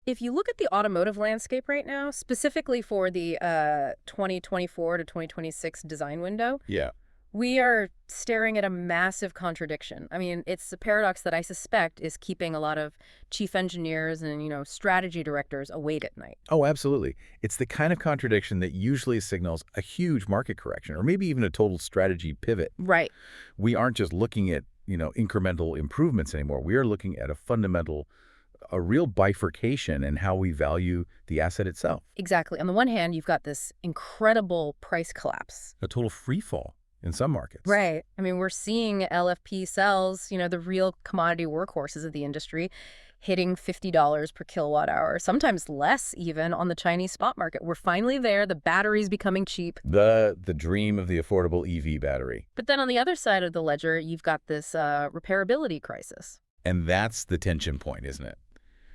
If you look at the automotive landscape right now, specifically for the 2024 to 2026 design window, Yeah. we are staring at a massive contradiction. I mean, it's a paradox that I suspect is keeping a lot of chief engineers and, strategy directors awake at night. Oh, absolutely. It's the kind of contradiction that usually signals a huge market correction or maybe even a total strategy pivot. Right. We aren't just looking at, incremental improvements anymore. We are looking at a real bifurcation in how we value the asset itself. Exactly. On the one hand, you've got this incredible price collapse. A total free fall in some markets. Right. I mean, we're seeing LFP cells, the real commodity workhorses of the industry, hitting $50 per kilowatt hour, sometimes less even on the Chinese spot market. We're finally there. The battery's becoming cheap. The dream of the affordable EV battery. But then on the other side of the ledger, you've got this repairability crisis. And that's the tension point, isn't it?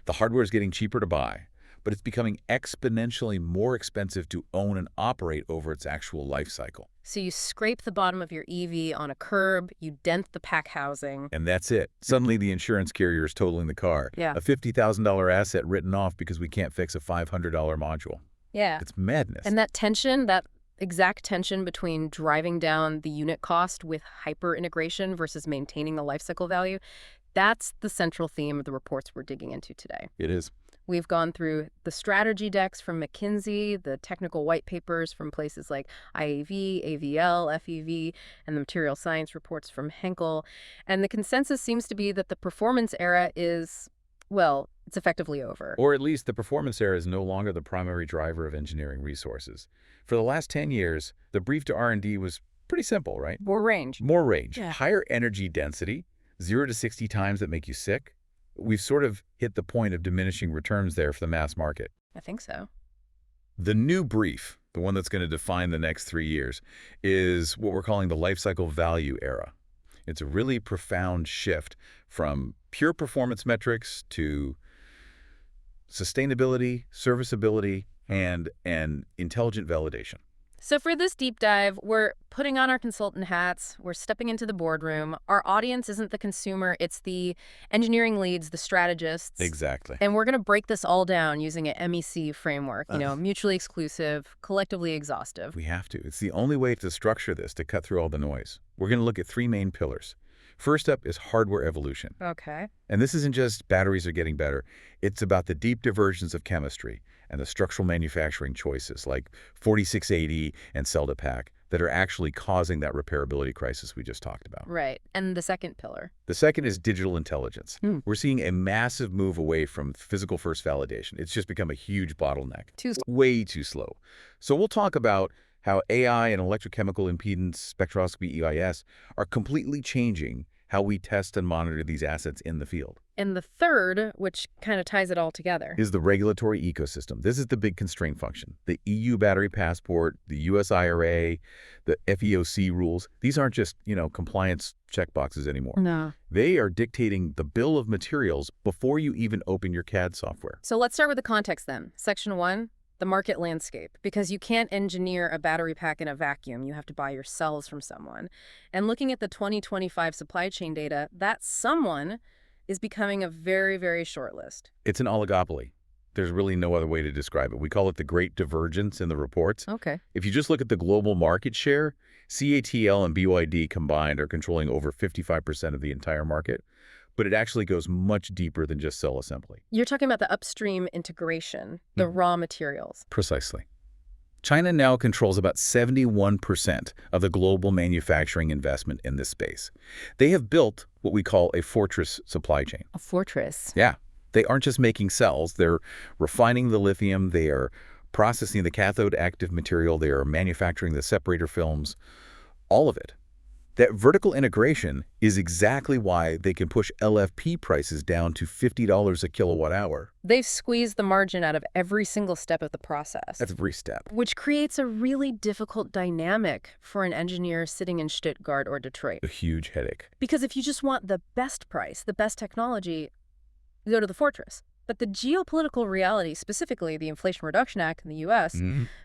The hardware is getting cheaper to buy, but it's becoming exponentially more expensive to own and operate over its actual life cycle. So you scrape the bottom of your EV on a curb, you dent the pack housing. And that's it. Suddenly the insurance carrier is totaling the car. Yeah. A $50,000 asset written off because we can't fix a $500 module. Yeah. It's madness. And that tension, that exact tension between driving down the unit cost with hyper integration versus maintaining the life cycle value, that's the central theme of the reports we're digging into today. It is. We've gone through the strategy decks from McKinsey, the technical white papers from places like IAV, AVL, FEV, and the material science reports from Henkel. And the consensus seems to be that the performance era is, well, it's effectively over. Or at least the performance era is no longer the primary driver of engineering resources. For the last 10 years, the brief to R&D was pretty simple, right? More range. More range. Yeah. Higher energy density, 0 to 60 times that make you sick. We've sort of hit the point of diminishing returns there for the mass market. I think so. The new brief, the one that's going to define the next 3 years, is what we're calling the life cycle value era. It's a really profound shift from pure performance metrics to sustainability, serviceability, and intelligent validation. So for this deep dive, we're putting on our consultant hats, we're stepping into the boardroom. Our audience isn't the consumer, it's the engineering leads, the strategists. Exactly. And we're going to break this all down using an MEC framework, mutually exclusive, collectively exhaustive. We have to. It's the only way to structure this to cut through all the noise. We're going to look at 3 main pillars. First up is hardware evolution. Okay. And this isn't just batteries are getting better. It's about the deep diversions of chemistry and the structural manufacturing choices like 4680 and cell-to-pack that are actually causing that repairability crisis we just talked about. Right. And the second pillar? The second is digital intelligence. We're seeing a massive move away from physical first validation. It's just become a huge bottleneck. Way too slow. So we'll talk about how AI and electrochemical impedance spectroscopy EIS are completely changing how we test and monitor these assets in the field. And the third, which kind of ties it all together, is the regulatory ecosystem. This is the big constraint function. The EU battery passport, the US IRA, the FEOC rules. These aren't just, compliance checkboxes anymore. No. They are dictating the bill of materials before you even open your CAD software. So let's start with the context then. Section 1. The market landscape, because you can't engineer a battery pack in a vacuum. You have to buy your cells from someone. And looking at the 2025 supply chain data, that someone is becoming a very, very short list. It's an oligopoly. There's really no other way to describe it. We call it the great divergence in the reports. Okay. If you just look at the global market share, CATL and BYD combined are controlling over 55% of the entire market. But it actually goes much deeper than just cell assembly. You're talking about the upstream integration, the raw materials. Precisely. China now controls about 71% of the global manufacturing investment in this space. They have built what we call a fortress supply chain. A fortress? Yeah. They aren't just making cells. They're refining the lithium. They are processing the cathode active material. They are manufacturing the separator films. All of it. That vertical integration is exactly why they can push LFP prices down to $50 a kilowatt hour. They've squeezed the margin out of every single step of the process. That's every step. Which creates a really difficult dynamic for an engineer sitting in Stuttgart or Detroit. A huge headache. Because if you just want the best price, the best technology, you go to the fortress. But the geopolitical reality, specifically the Inflation Reduction Act in the U.S.,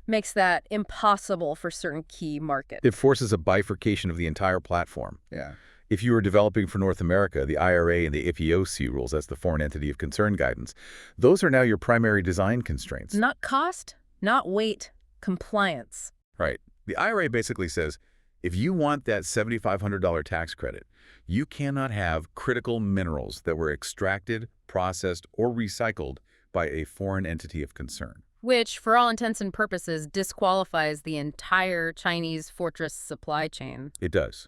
makes that impossible for certain key markets. It forces a bifurcation of the entire platform. Yeah. If you were developing for North America, the IRA and the FEOC rules, that's the Foreign Entity of Concern guidance, those are now your primary design constraints. Not cost, not weight, compliance. Right. The IRA basically says, if you want that $7,500 tax credit, you cannot have critical minerals that were extracted, processed, or recycled by a foreign entity of concern. Which, for all intents and purposes, disqualifies the entire Chinese fortress supply chain. It does.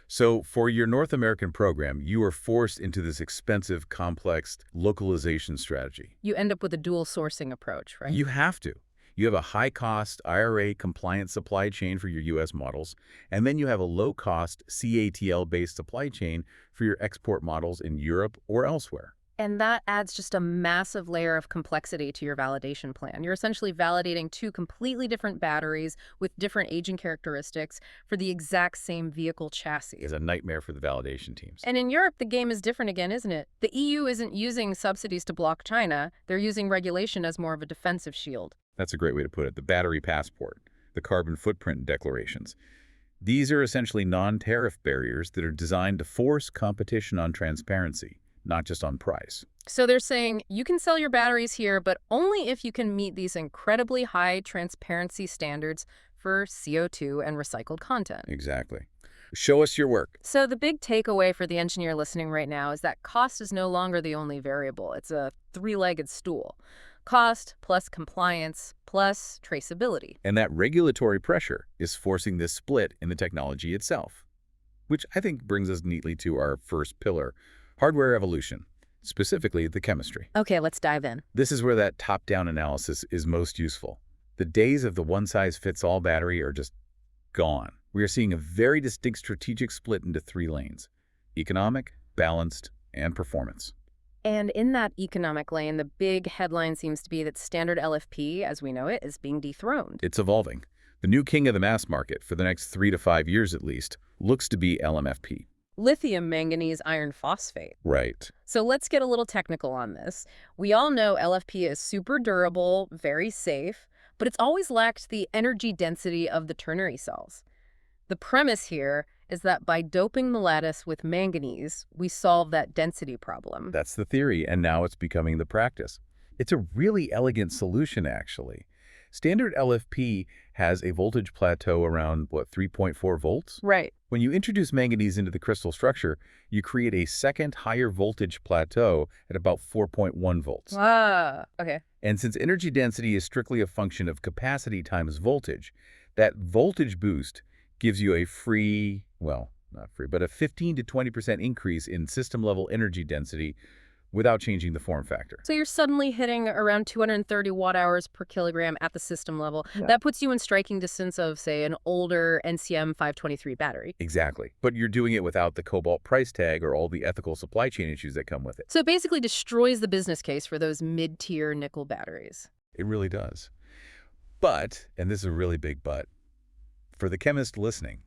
So for your North American program, you are forced into this expensive, complex localization strategy. You end up with a dual sourcing approach, right? You have to. You have a high-cost IRA-compliant supply chain for your U.S. models, and then you have a low-cost CATL-based supply chain for your export models in Europe or elsewhere. And that adds just a massive layer of complexity to your validation plan. You're essentially validating two completely different batteries with different aging characteristics for the exact same vehicle chassis. It's a nightmare for the validation teams. And in Europe, the game is different again, isn't it? The EU isn't using subsidies to block China. They're using regulation as more of a defensive shield. That's a great way to put it. The battery passport, the carbon footprint declarations. These are essentially non-tariff barriers that are designed to force competition on transparency, not just on price. So they're saying you can sell your batteries here, but only if you can meet these incredibly high transparency standards for CO2 and recycled content. Exactly. Show us your work. So the big takeaway for the engineer listening right now is that cost is no longer the only variable. It's a three-legged stool. Cost plus compliance plus traceability. And that regulatory pressure is forcing this split in the technology itself, which I think brings us neatly to our first pillar, hardware evolution, specifically the chemistry. Okay, let's dive in. This is where that top-down analysis is most useful. The days of the one-size-fits-all battery are just gone. We are seeing a very distinct strategic split into three lanes: economic, balanced, and performance. And in that economic lane, the big headline seems to be that standard LFP, as we know it, is being dethroned. It's evolving. The new king of the mass market, for the next 3 to 5 years at least, looks to be LMFP. Lithium manganese iron phosphate. Right. So let's get a little technical on this. We all know LFP is super durable, very safe, but it's always lacked the energy density of the ternary cells. The premise here is that by doping the lattice with manganese, we solve that density problem. That's the theory, and now it's becoming the practice. It's a really elegant solution, actually. Standard LFP has a voltage plateau around, 3.4 volts? Right. When you introduce manganese into the crystal structure, you create a second higher voltage plateau at about 4.1 volts. Ah, okay. And since energy density is strictly a function of capacity times voltage, that voltage boost gives you a free, well, not free, but a 15 to 20% increase in system-level energy density without changing the form factor. So you're suddenly hitting around 230 watt-hours per kilogram at the system level. Yeah. That puts you in striking distance of, say, an older NCM 523 battery. Exactly. But you're doing it without the cobalt price tag or all the ethical supply chain issues that come with it. So it basically destroys the business case for those mid-tier nickel batteries. It really does. But, and this is a really big but, for the chemist listening,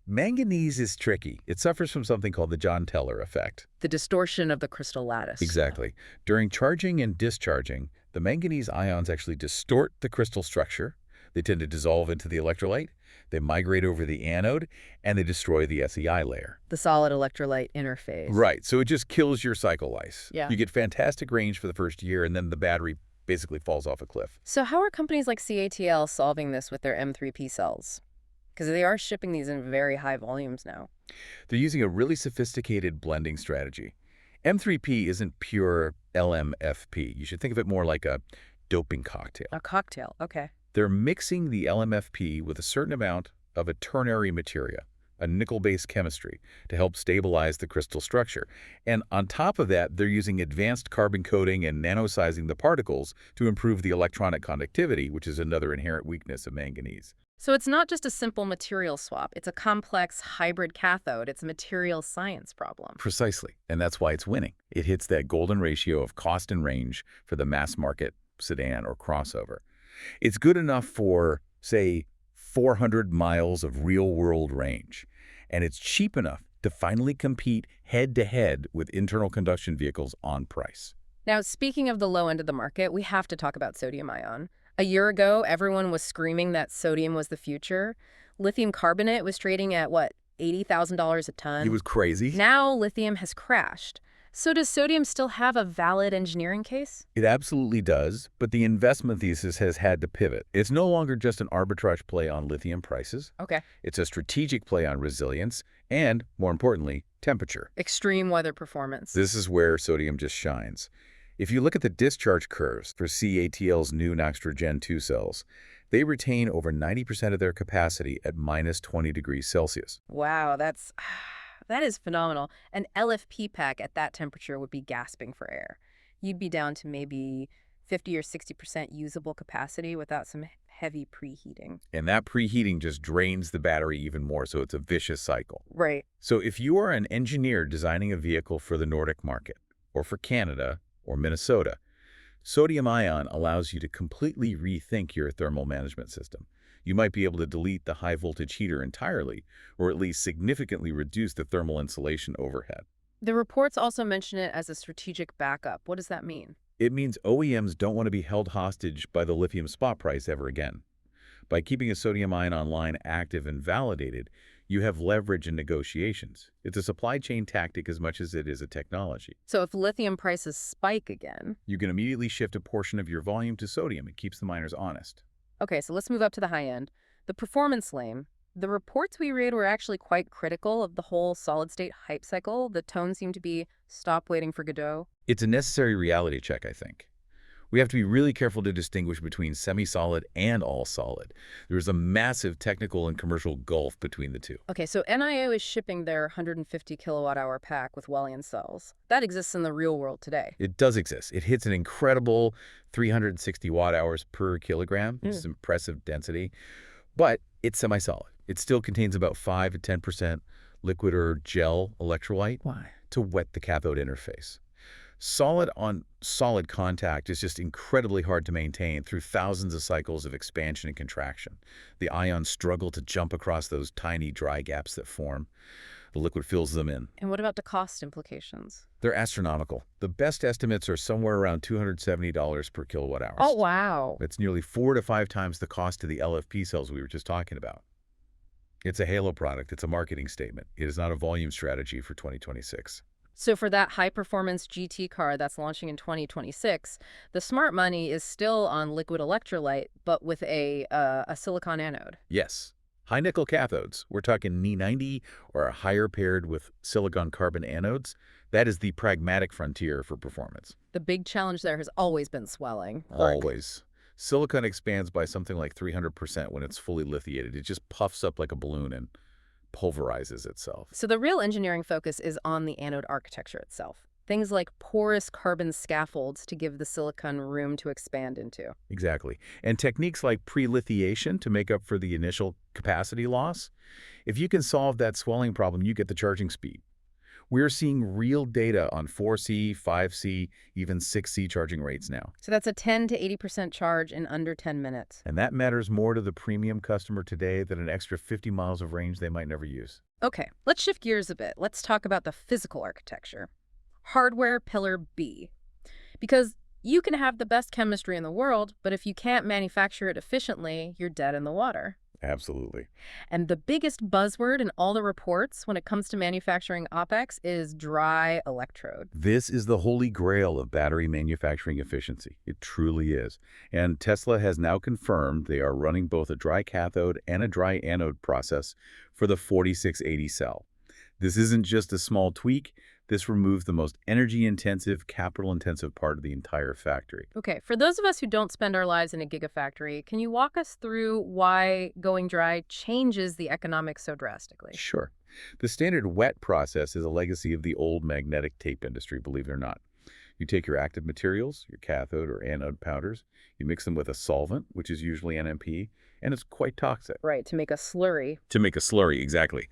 manganese is tricky. It suffers from something called the John Teller effect. The distortion of the crystal lattice. Exactly. During charging and discharging, the manganese ions actually distort the crystal structure. They tend to dissolve into the electrolyte. They migrate over the anode, and they destroy the SEI layer. The solid electrolyte interface. Right. So it just kills your cycle life. Yeah. You get fantastic range for the first year, and then the battery basically falls off a cliff. So how are companies like CATL solving this with their M3P cells? Because they are shipping these in very high volumes now. They're using a really sophisticated blending strategy. M3P isn't pure LMFP. You should think of it more like a doping cocktail. A cocktail, okay. They're mixing the LMFP with a certain amount of a ternary materia, a nickel-based chemistry, to help stabilize the crystal structure. And on top of that, they're using advanced carbon coating and nanosizing the particles to improve the electronic conductivity, which is another inherent weakness of manganese. So it's not just a simple material swap. It's a complex hybrid cathode. It's a material science problem. Precisely. And that's why it's winning. It hits that golden ratio of cost and range for the mass market sedan or crossover. It's good enough for, say, 400 miles of real-world range. And it's cheap enough to finally compete head-to-head with internal combustion vehicles on price. Now, speaking of the low end of the market, we have to talk about sodium-ion. A year ago, everyone was screaming that sodium was the future. Lithium carbonate was trading at, what, $80,000 a ton. It was crazy. Now lithium has crashed. So does sodium still have a valid engineering case? It absolutely does, but the investment thesis has had to pivot. It's no longer just an arbitrage play on lithium prices. Okay. It's a strategic play on resilience and, more importantly, temperature. Extreme weather performance. This is where sodium just shines. If you look at the discharge curves for CATL's new Noxtra Gen 2 cells, they retain over 90% of their capacity at minus 20 degrees Celsius. Wow, that is phenomenal. An LFP pack at that temperature would be gasping for air. You'd be down to maybe 50 or 60% usable capacity without some heavy preheating. And that preheating just drains the battery even more, so it's a vicious cycle. Right. So if you are an engineer designing a vehicle for the Nordic market, or for Canada, or Minnesota, sodium-ion allows you to completely rethink your thermal management system. You might be able to delete the high-voltage heater entirely, or at least significantly reduce the thermal insulation overhead. The reports also mention it as a strategic backup. What does that mean? It means OEMs don't want to be held hostage by the lithium spot price ever again. By keeping a sodium-ion line active and validated, you have leverage in negotiations. It's a supply chain tactic as much as it is a technology. So if lithium prices spike again... You can immediately shift a portion of your volume to sodium. It keeps the miners honest. Okay, so let's move up to the high end. The performance lane. The reports we read were actually quite critical of the whole solid-state hype cycle. The tone seemed to be, stop waiting for Godot. It's a necessary reality check, I think. We have to be really careful to distinguish between semi-solid and all-solid. There's a massive technical and commercial gulf between the two. Okay, so NIO is shipping their 150 kilowatt-hour pack with Wellian cells. That exists in the real world today. It does exist. It hits an incredible 360 watt-hours per kilogram. It's impressive density. But it's semi-solid. It still contains about 5 to 10% liquid or gel electrolyte. Why? To wet the cathode interface. Solid-on-solid contact is just incredibly hard to maintain through thousands of cycles of expansion and contraction. The ions struggle to jump across those tiny dry gaps that form. The liquid fills them in. And what about the cost implications? They're astronomical. The best estimates are somewhere around $270 per kilowatt hour. Oh, wow. It's nearly 4 to 5 times the cost of the LFP cells we were just talking about. It's a halo product. It's a marketing statement. It is not a volume strategy for 2026. So for that high-performance GT car that's launching in 2026, the smart money is still on liquid electrolyte, but with a silicon anode. Yes. High-nickel cathodes, we're talking Ni90 or a higher paired with silicon-carbon anodes. That is the pragmatic frontier for performance. The big challenge there has always been swelling. Always. Silicon expands by something like 300% when it's fully lithiated. It just puffs up like a balloon and pulverizes itself. So the real engineering focus is on the anode architecture itself. Things like porous carbon scaffolds to give the silicon room to expand into. Exactly. And techniques like pre-lithiation to make up for the initial capacity loss. If you can solve that swelling problem, you get the charging speed. We're seeing real data on 4C, 5C, even 6C charging rates now. So that's a 10 to 80% charge in under 10 minutes. And that matters more to the premium customer today than an extra 50 miles of range they might never use. Okay, let's shift gears a bit. Let's talk about the physical architecture. Hardware pillar B. Because you can have the best chemistry in the world, but if you can't manufacture it efficiently, you're dead in the water. Absolutely. And the biggest buzzword in all the reports when it comes to manufacturing OpEx is dry electrode. This is the holy grail of battery manufacturing efficiency. It truly is. And Tesla has now confirmed they are running both a dry cathode and a dry anode process for the 4680 cell. This isn't just a small tweak. This removes the most energy-intensive, capital-intensive part of the entire factory. Okay, for those of us who don't spend our lives in a gigafactory, can you walk us through why going dry changes the economics so drastically? Sure. The standard wet process is a legacy of the old magnetic tape industry, believe it or not. You take your active materials, your cathode or anode powders, you mix them with a solvent, which is usually NMP, and it's quite toxic. Right, to make a slurry. To make a slurry, exactly.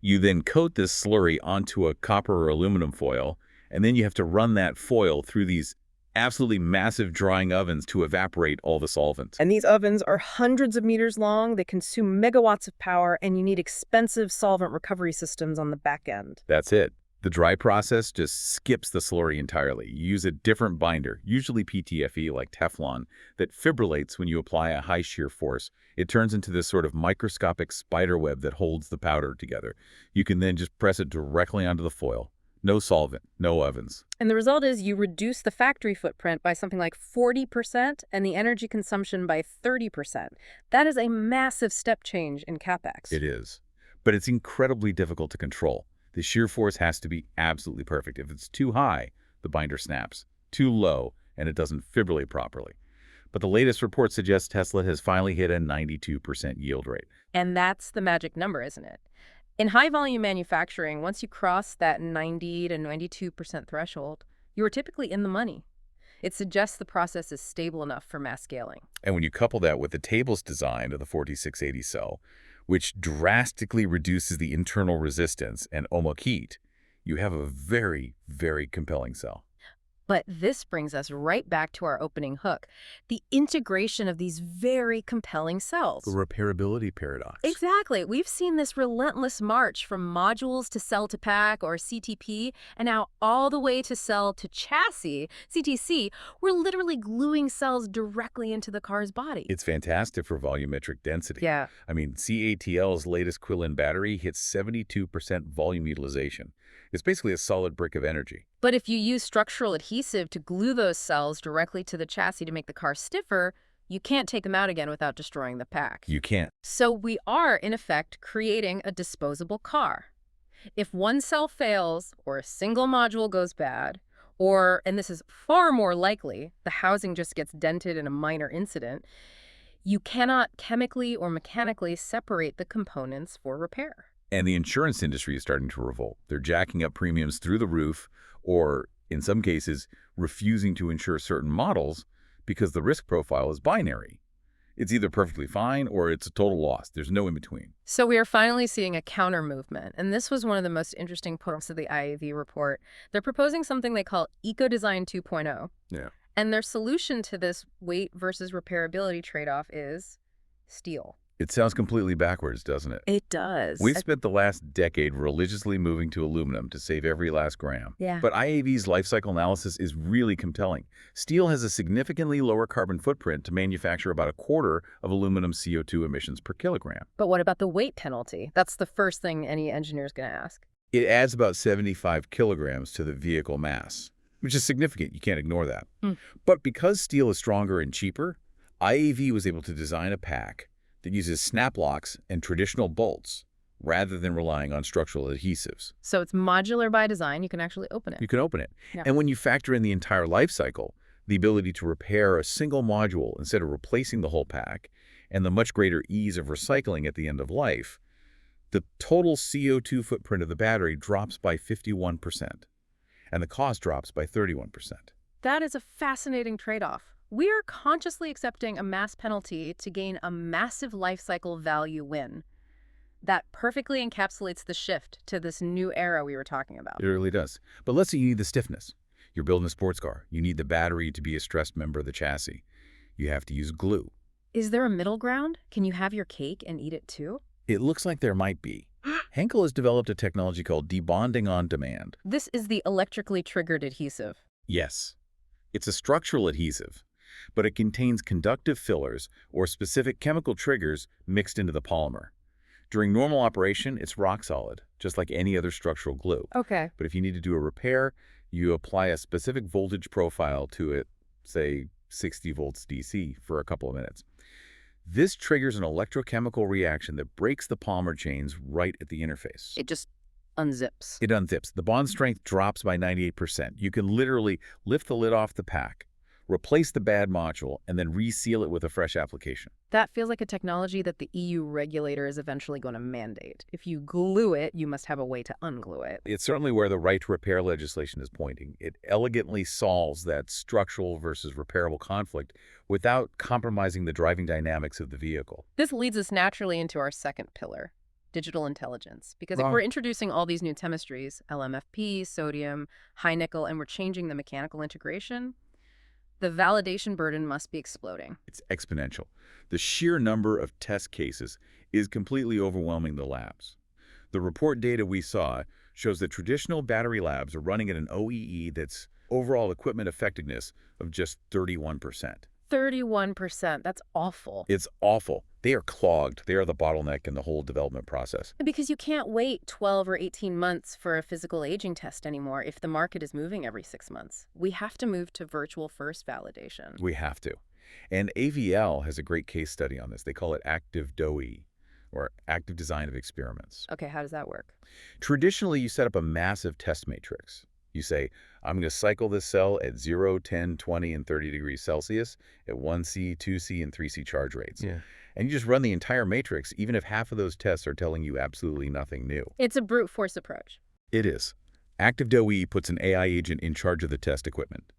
You then coat this slurry onto a copper or aluminum foil, and then you have to run that foil through these absolutely massive drying ovens to evaporate all the solvent. And these ovens are hundreds of meters long, they consume megawatts of power, and you need expensive solvent recovery systems on the back end. That's it. The dry process just skips the slurry entirely. You use a different binder, usually PTFE like Teflon, that fibrillates when you apply a high shear force. It turns into this sort of microscopic spider web that holds the powder together. You can then just press it directly onto the foil. No solvent, no ovens. And the result is you reduce the factory footprint by something like 40% and the energy consumption by 30%. That is a massive step change in CapEx. It is. But it's incredibly difficult to control. The shear force has to be absolutely perfect. If it's too high, the binder snaps. Too low, and it doesn't fibrillate properly. But the latest report suggests Tesla has finally hit a 92% yield rate. And that's the magic number, isn't it? In high-volume manufacturing, once you cross that 90 to 92% threshold, you are typically in the money. It suggests the process is stable enough for mass scaling. And when you couple that with the tabless design of the 4680 cell, which drastically reduces the internal resistance and ohmic heat, you have a very, very compelling cell. But this brings us right back to our opening hook, the integration of these very compelling cells. The repairability paradox. Exactly. We've seen this relentless march from modules to cell to pack, or CTP, and now all the way to cell to chassis, CTC. We're literally gluing cells directly into the car's body. It's fantastic for volumetric density. Yeah. I mean, CATL's latest Quillen battery hits 72% volume utilization. It's basically a solid brick of energy. But if you use structural adhesive to glue those cells directly to the chassis to make the car stiffer, you can't take them out again without destroying the pack. You can't. So we are, in effect, creating a disposable car. If one cell fails, or a single module goes bad, or, and this is far more likely, the housing just gets dented in a minor incident, you cannot chemically or mechanically separate the components for repair. And the insurance industry is starting to revolt. They're jacking up premiums through the roof, or in some cases, refusing to insure certain models because the risk profile is binary. It's either perfectly fine or it's a total loss. There's no in between. So we are finally seeing a counter movement, and this was one of the most interesting parts of the IAV report. They're proposing something they call Eco-Design 2.0. Yeah. And their solution to this weight versus repairability trade-off is steel. It sounds completely backwards, doesn't it? It does. We've spent the last decade religiously moving to aluminum to save every last gram. Yeah. But IAV's life cycle analysis is really compelling. Steel has a significantly lower carbon footprint to manufacture about a quarter of aluminum CO2 emissions per kilogram. But what about the weight penalty? That's the first thing any engineer is going to ask. It adds about 75 kilograms to the vehicle mass, which is significant. You can't ignore that. But because steel is stronger and cheaper, IAV was able to design a pack that uses snap locks and traditional bolts rather than relying on structural adhesives. So it's modular by design. You can actually open it. You can open it. Yeah. And when you factor in the entire life cycle, the ability to repair a single module instead of replacing the whole pack, and the much greater ease of recycling at the end of life, the total CO2 footprint of the battery drops by 51%, and the cost drops by 31%. That is a fascinating trade-off. We are consciously accepting a mass penalty to gain a massive life cycle value win. That perfectly encapsulates the shift to this new era we were talking about. It really does. But let's say you need the stiffness. You're building a sports car. You need the battery to be a stressed member of the chassis. You have to use glue. Is there a middle ground? Can you have your cake and eat it too? It looks like there might be. Henkel has developed a technology called debonding on demand. This is the electrically triggered adhesive. Yes. It's a structural adhesive, but it contains conductive fillers or specific chemical triggers mixed into the polymer. During normal operation, it's rock solid, just like any other structural glue. Okay. But if you need to do a repair, you apply a specific voltage profile to it, say 60 volts DC, for a couple of minutes. This triggers an electrochemical reaction that breaks the polymer chains right at the interface. It just unzips. It unzips. The bond strength drops by 98%. You can literally lift the lid off the pack, replace the bad module, and then reseal it with a fresh application. That feels like a technology that the EU regulator is eventually going to mandate. If you glue it, you must have a way to unglue it. It's certainly where the right to repair legislation is pointing. It elegantly solves that structural versus repairable conflict without compromising the driving dynamics of the vehicle. This leads us naturally into our second pillar, digital intelligence. Because if we're introducing all these new chemistries, LMFP, sodium, high nickel, and we're changing the mechanical integration, the validation burden must be exploding. It's exponential. The sheer number of test cases is completely overwhelming the labs. The report data we saw shows that traditional battery labs are running at an OEE that's overall equipment effectiveness of just 31%. 31%. That's awful. It's awful. They are clogged. They are the bottleneck in the whole development process. Because you can't wait 12 or 18 months for a physical aging test anymore if the market is moving every 6 months. We have to move to virtual first validation. We have to. And AVL has a great case study on this. They call it active DOE, or active design of experiments. Okay, how does that work? Traditionally, you set up a massive test matrix. You say, I'm going to cycle this cell at 0, 10, 20, and 30 degrees Celsius at 1C, 2C, and 3C charge rates. Yeah. And you just run the entire matrix, even if half of those tests are telling you absolutely nothing new. It's a brute force approach. It is. Active DOE puts an AI agent in charge of the test equipment.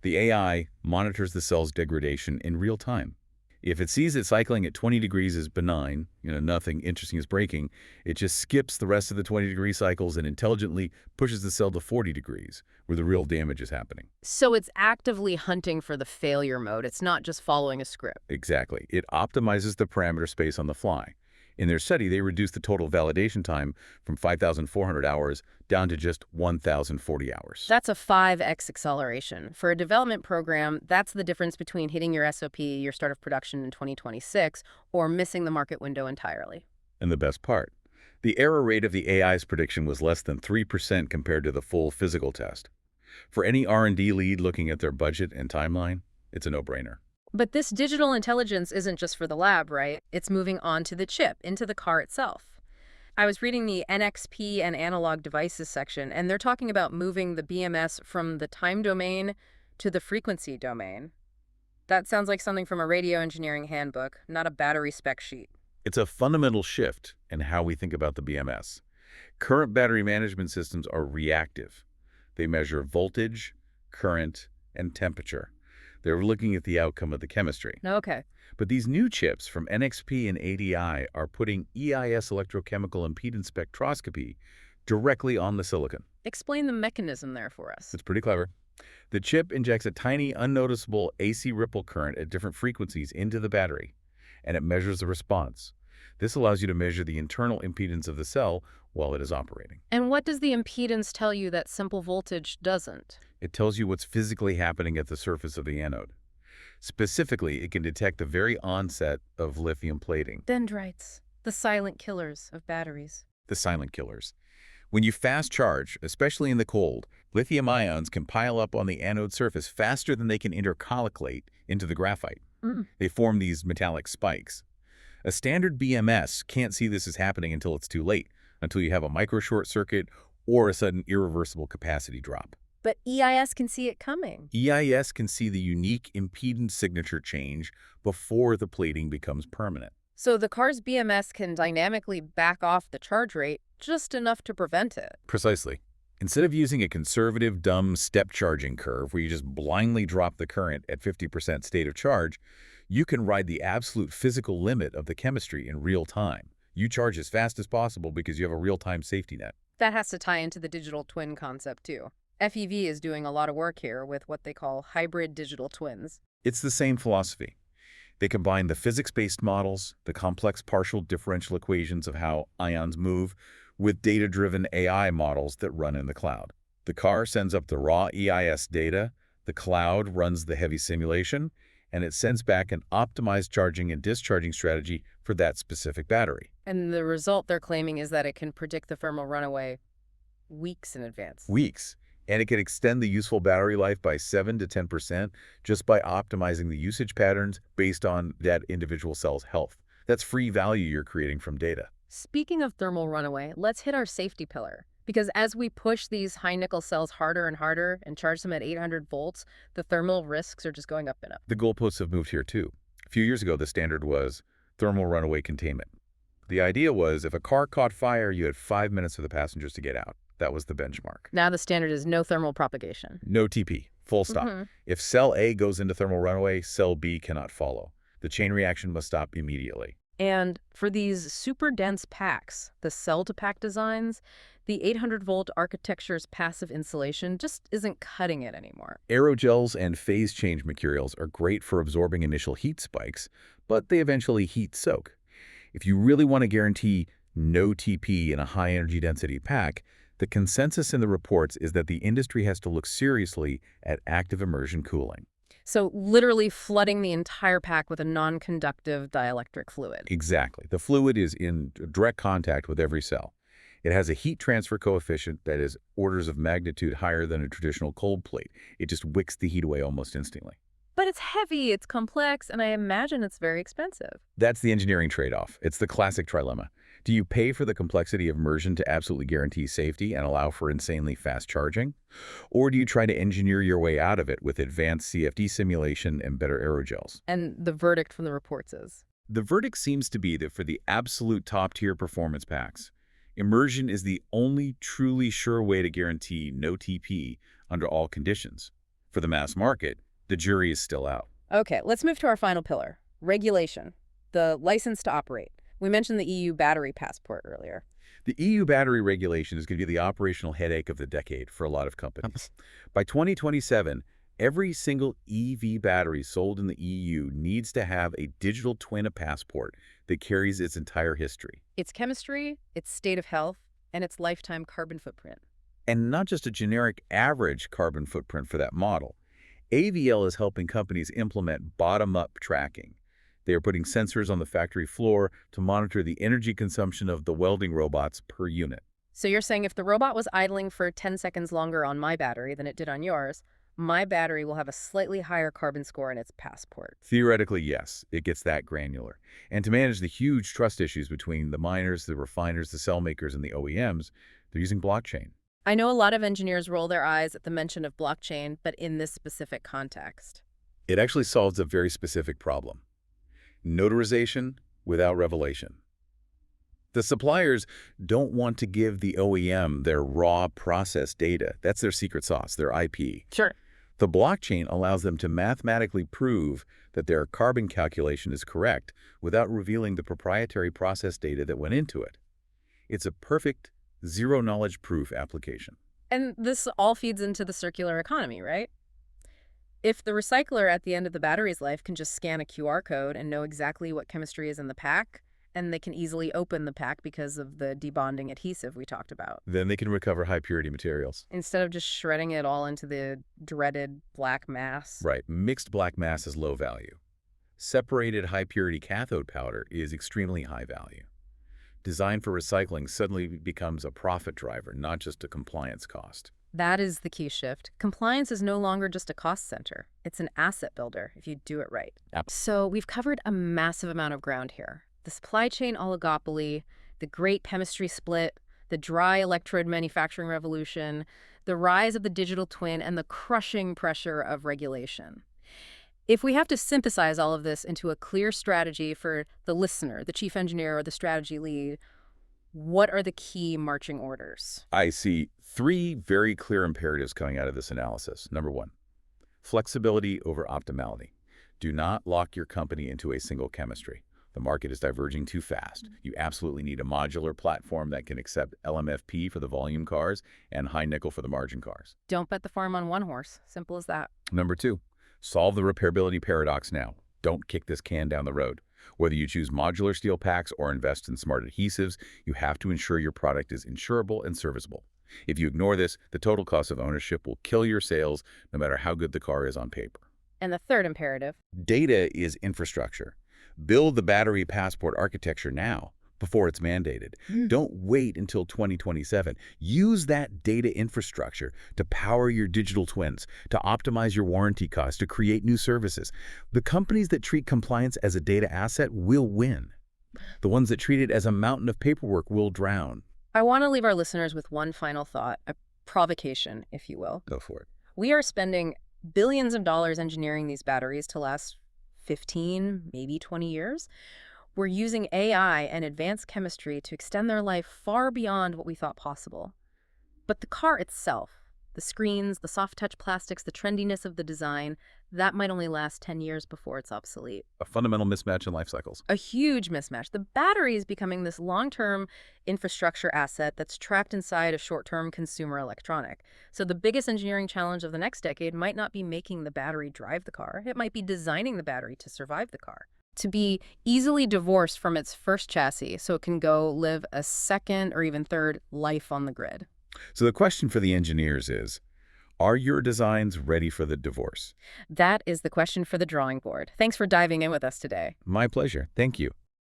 The AI monitors the cell's degradation in real time. If it sees that cycling at 20 degrees is benign, nothing interesting is breaking, it just skips the rest of the 20-degree cycles and intelligently pushes the cell to 40 degrees, where the real damage is happening. So it's actively hunting for the failure mode. It's not just following a script. Exactly. It optimizes the parameter space on the fly. In their study, they reduced the total validation time from 5,400 hours down to just 1,040 hours. That's a 5x acceleration. For a development program, that's the difference between hitting your SOP, your start of production in 2026, or missing the market window entirely. And the best part, the error rate of the AI's prediction was less than 3% compared to the full physical test. For any R&D lead looking at their budget and timeline, it's a no-brainer. But this digital intelligence isn't just for the lab, right? It's moving on to the chip, into the car itself. I was reading the NXP and analog devices section, and they're talking about moving the BMS from the time domain to the frequency domain. That sounds like something from a radio engineering handbook, not a battery spec sheet. It's a fundamental shift in how we think about the BMS. Current battery management systems are reactive. They measure voltage, current, and temperature. They're looking at the outcome of the chemistry. Okay. But these new chips from NXP and ADI are putting EIS electrochemical impedance spectroscopy directly on the silicon. Explain the mechanism there for us. It's pretty clever. The chip injects a tiny, unnoticeable AC ripple current at different frequencies into the battery, and it measures the response. This allows you to measure the internal impedance of the cell while it is operating. And what does the impedance tell you that simple voltage doesn't? It tells you what's physically happening at the surface of the anode. Specifically, it can detect the very onset of lithium plating. Dendrites, the silent killers of batteries. The silent killers. When you fast charge, especially in the cold, lithium ions can pile up on the anode surface faster than they can intercalculate into the graphite. They form these metallic spikes. A standard BMS can't see this is happening until it's too late, until you have a micro short circuit or a sudden irreversible capacity drop. But EIS can see it coming. EIS can see the unique impedance signature change before the plating becomes permanent. So the car's BMS can dynamically back off the charge rate just enough to prevent it. Precisely. Instead of using a conservative, dumb step charging curve where you just blindly drop the current at 50% state of charge, you can ride the absolute physical limit of the chemistry in real time. You charge as fast as possible because you have a real-time safety net. That has to tie into the digital twin concept, too. FEV is doing a lot of work here with what they call hybrid digital twins. It's the same philosophy. They combine the physics-based models, the complex partial differential equations of how ions move, with data-driven AI models that run in the cloud. The car sends up the raw EIS data, the cloud runs the heavy simulation, and it sends back an optimized charging and discharging strategy for that specific battery. And the result they're claiming is that it can predict the thermal runaway weeks in advance. Weeks. And it can extend the useful battery life by 7 to 10% just by optimizing the usage patterns based on that individual cell's health. That's free value you're creating from data. Speaking of thermal runaway, let's hit our safety pillar. Because as we push these high-nickel cells harder and harder and charge them at 800 volts, the thermal risks are just going up and up. The goalposts have moved here too. A few years ago, the standard was thermal runaway containment. The idea was if a car caught fire, you had 5 minutes for the passengers to get out. That was the benchmark. Now the standard is no thermal propagation. No TP. Full stop. If cell A goes into thermal runaway, cell B cannot follow. The chain reaction must stop immediately. And for these super dense packs, the cell-to-pack designs, the 800-volt architecture's passive insulation just isn't cutting it anymore. Aerogels and phase change materials are great for absorbing initial heat spikes, but they eventually heat soak. If you really want to guarantee no TP in a high energy density pack, The consensus in the reports is that the industry has to look seriously at active immersion cooling. So literally flooding the entire pack with a non-conductive dielectric fluid. Exactly. The fluid is in direct contact with every cell. It has a heat transfer coefficient that is orders of magnitude higher than a traditional cold plate. It just wicks the heat away almost instantly. But it's heavy, it's complex, and I imagine it's very expensive. That's the engineering trade-off. It's the classic trilemma. Do you pay for the complexity of immersion to absolutely guarantee safety and allow for insanely fast charging? Or do you try to engineer your way out of it with advanced CFD simulation and better aerogels? And the verdict from the reports is? The verdict seems to be that for the absolute top-tier performance packs, immersion is the only truly sure way to guarantee no TP under all conditions. For the mass market, the jury is still out. Okay, let's move to our final pillar, regulation, the license to operate. We mentioned the EU battery passport earlier. The EU battery regulation is going to be the operational headache of the decade for a lot of companies. By 2027, every single EV battery sold in the EU needs to have a digital twin of passport that carries its entire history. Its chemistry, its state of health, and its lifetime carbon footprint. And not just a generic average carbon footprint for that model. AVL is helping companies implement bottom-up tracking. They are putting sensors on the factory floor to monitor the energy consumption of the welding robots per unit. So you're saying if the robot was idling for 10 seconds longer on my battery than it did on yours, my battery will have a slightly higher carbon score in its passport. Theoretically, yes, it gets that granular. And to manage the huge trust issues between the miners, the refiners, the cell makers, and the OEMs, they're using blockchain. I know a lot of engineers roll their eyes at the mention of blockchain, but in this specific context. It actually solves a very specific problem. Notarization without revelation. The suppliers don't want to give the OEM their raw process data. That's their secret sauce, their IP. Sure. The blockchain allows them to mathematically prove that their carbon calculation is correct without revealing the proprietary process data that went into it. It's a perfect zero-knowledge proof application. And this all feeds into the circular economy, right? If the recycler at the end of the battery's life can just scan a QR code and know exactly what chemistry is in the pack, and they can easily open the pack because of the debonding adhesive we talked about. Then they can recover high-purity materials. Instead of just shredding it all into the dreaded black mass. Right. Mixed black mass is low value. Separated high-purity cathode powder is extremely high value. Designed for recycling suddenly becomes a profit driver, not just a compliance cost. That is the key shift. Compliance is no longer just a cost center. It's an asset builder if you do it right. Yep. So we've covered a massive amount of ground here. The supply chain oligopoly, the great chemistry split, the dry electrode manufacturing revolution, the rise of the digital twin, and the crushing pressure of regulation. If we have to synthesize all of this into a clear strategy for the listener, the chief engineer, or the strategy lead, what are the key marching orders? I see three very clear imperatives coming out of this analysis. Number one, flexibility over optimality. Do not lock your company into a single chemistry. The market is diverging too fast. You absolutely need a modular platform that can accept LMFP for the volume cars and high nickel for the margin cars. Don't bet the farm on one horse. Simple as that. Number two, solve the repairability paradox now. Don't kick this can down the road. Whether you choose modular steel packs or invest in smart adhesives, you have to ensure your product is insurable and serviceable. If you ignore this, the total cost of ownership will kill your sales no matter how good the car is on paper. And the third imperative? Data is infrastructure. Build the battery passport architecture now, before it's mandated. Don't wait until 2027. Use that data infrastructure to power your digital twins, to optimize your warranty costs, to create new services. The companies that treat compliance as a data asset will win. The ones that treat it as a mountain of paperwork will drown. I want to leave our listeners with one final thought, a provocation, if you will. Go for it. We are spending billions of dollars engineering these batteries to last 15, maybe 20 years. We're using AI and advanced chemistry to extend their life far beyond what we thought possible. But the car itself, the screens, the soft-touch plastics, the trendiness of the design, that might only last 10 years before it's obsolete. A fundamental mismatch in life cycles. A huge mismatch. The battery is becoming this long-term infrastructure asset that's trapped inside a short-term consumer electronic. So the biggest engineering challenge of the next decade might not be making the battery drive the car. It might be designing the battery to survive the car, to be easily divorced from its first chassis so it can go live a second or even third life on the grid. So the question for the engineers is, are your designs ready for the divorce? That is the question for the drawing board. Thanks for diving in with us today. My pleasure. Thank you.